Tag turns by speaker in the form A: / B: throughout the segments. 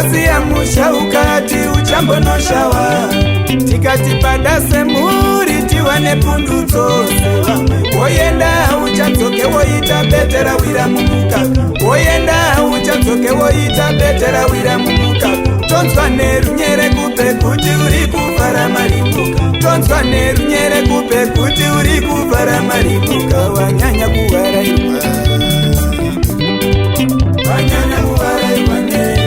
A: Wakasiya musha ukati uchambonoshawa, tikati padase muri tiwane pundutso. Woyenda uchadzoke woita betera wira mumukaka, woyenda uchadzoke woita betera wira mumukaka. Tonzwa nerunyere kupe kuti uri kuvhara marimuka, tonzwa nerunyere kupe kuti uri kuvhara marimuka. Wanyanya kuvaraiwa, wanyanya kuvaraiwa ne,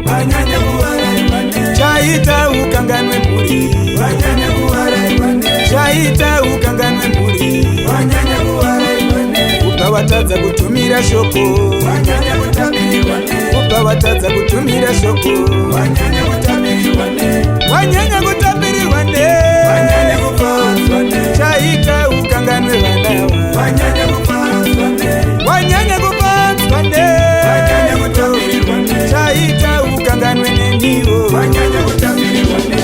A: wanyanya kuvaraiwa ne. Chaita ukanganwe muri, wanyanya kuvaraiwa ne. Chaita ukanganwe muri, wanyanya kuvaraiwa ne. Ukawatadza kutumira shoko, wanyanya kutambiriwa ne. Ukawatadza kutumira shoko, wanyanya kutambiriwa ne. Wanyanya kutambiriwa ne, wanyanya kufanzwa ne. Chaita ukanganwe vanawa, wanyanya kufanzwa ne. Wanyanya kufanzwa ne, wanyanya kutambiriwa ne. Chaita ukanganwe neniwo, wanyanya kutambiriwa ne.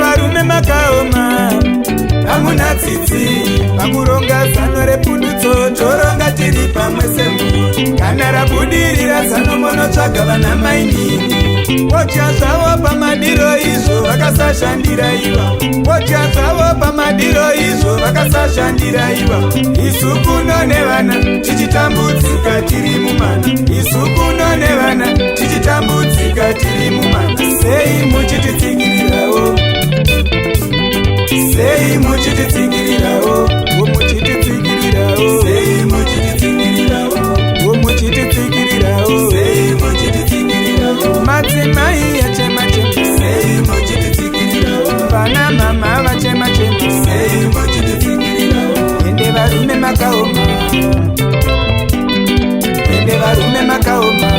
A: Varume Makaoma hamuna tsitsi, pakuronga zano repundutso toronga tiri pamwe semhuri. Kana rabudirira zano munotsvaga vana mainini, vodya zvavo pamadiro izvo vakasashandira iva, vodya zvavo pamadiro izvo vakasashandira iva. Isu kuno nevana tichitambudzika tiri mumana, isu kuno nevana tichitambudzika tiri mumana. Sei muchititsigirirawo, sei muchititsigirirawo, muchititsigirirawo, sei muchititsigirirawo, muchititsigirirawo, sei muchititsigirirawo. Madzimai achema-chema, sei muchititsigirirawo. Vana mama vachema-chema, sei muchititsigirirawo. Ende varume Makaoma, ende varume Makaoma.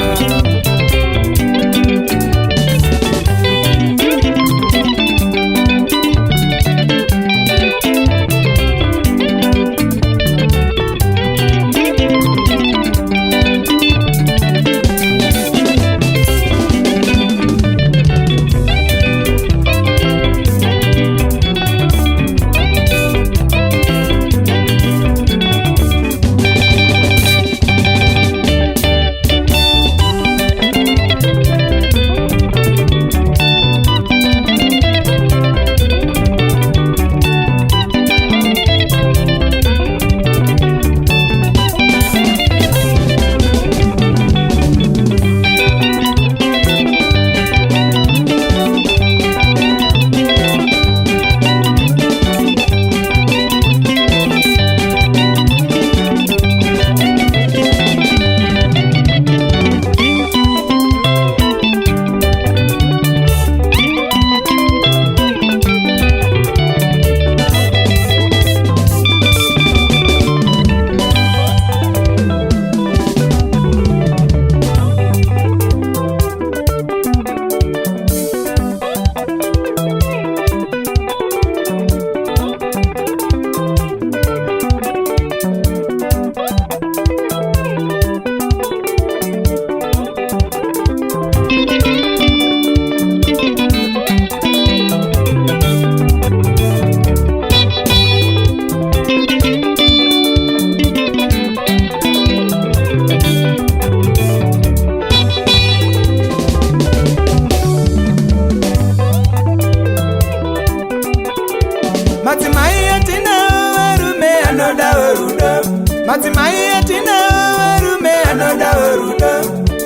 A: Madzimai atina varume anoda rudo,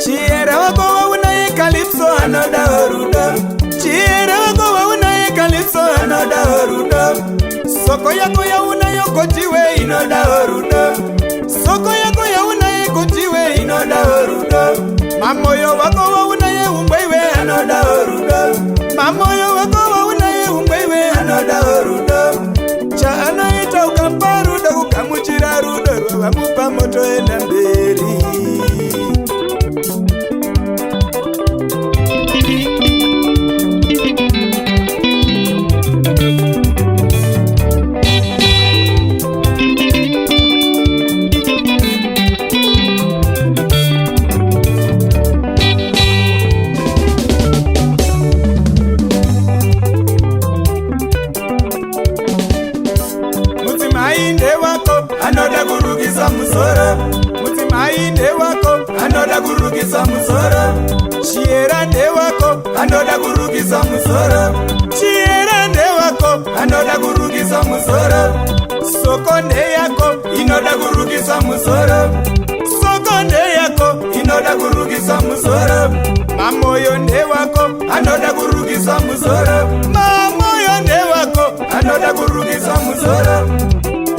A: chiera wako waunaye Calypso anoda rudo, chiera wako waunaye Calypso anoda rudo. Soko yako yaunayo kotiwe inoda rudo, soko yako yaunaye kotiwe inoda rudo. Mamoyo wako waunaye umbwewe anoda rudo, mamoyo wako waunaye umbwewe anoda rudo. Chaanaita ukampa rudo ukamuchira rudo rwavamupa moto enda mberi. kurukisa musoro. Mudzimai ndewako anoda kurukisa musoro. Chiera ndewako anoda kurukisa musoro. Chiera ndewako anoda kurukisa musoro. Soko ndeyako inoda kurukisa musoro. Soko ndeyako inoda kurukisa musoro. Mamoyo ndewako anoda kurukisa musoro. Mamoyo ndewako anoda kurukisa musoro.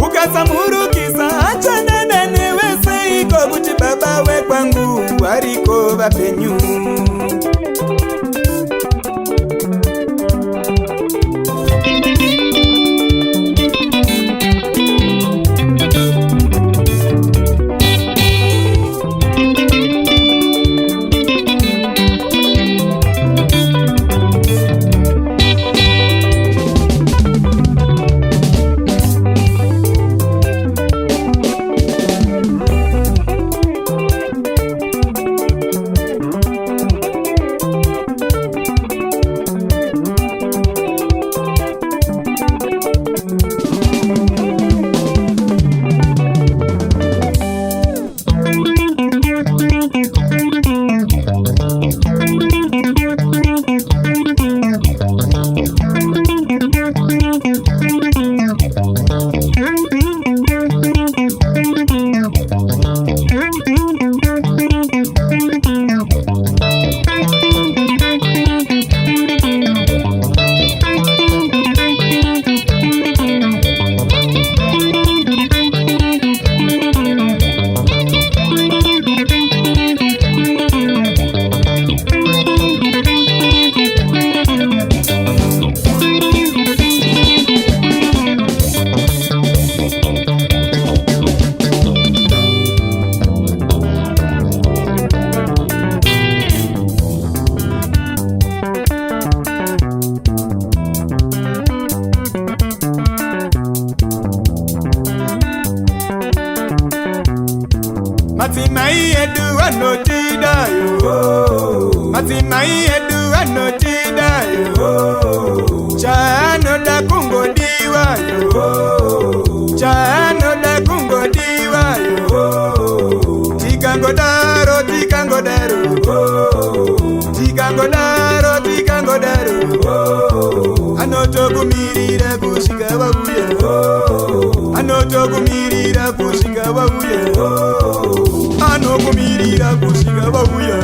A: Ukasamurukisa achanana newe seiko kuti baba wekwangu wariko vapenyu. Madzimai edu anotidayo, madzimai edu anotidayo. Chaanoda kungodiwayo, chaanoda kungodiwayo. Tikangodaro, tikangodaro, tikangodaro, tikangodaro. Anotokumirira kusvika vauya, anotokumirira kusvika vauya, anokumirira kusvika vauya.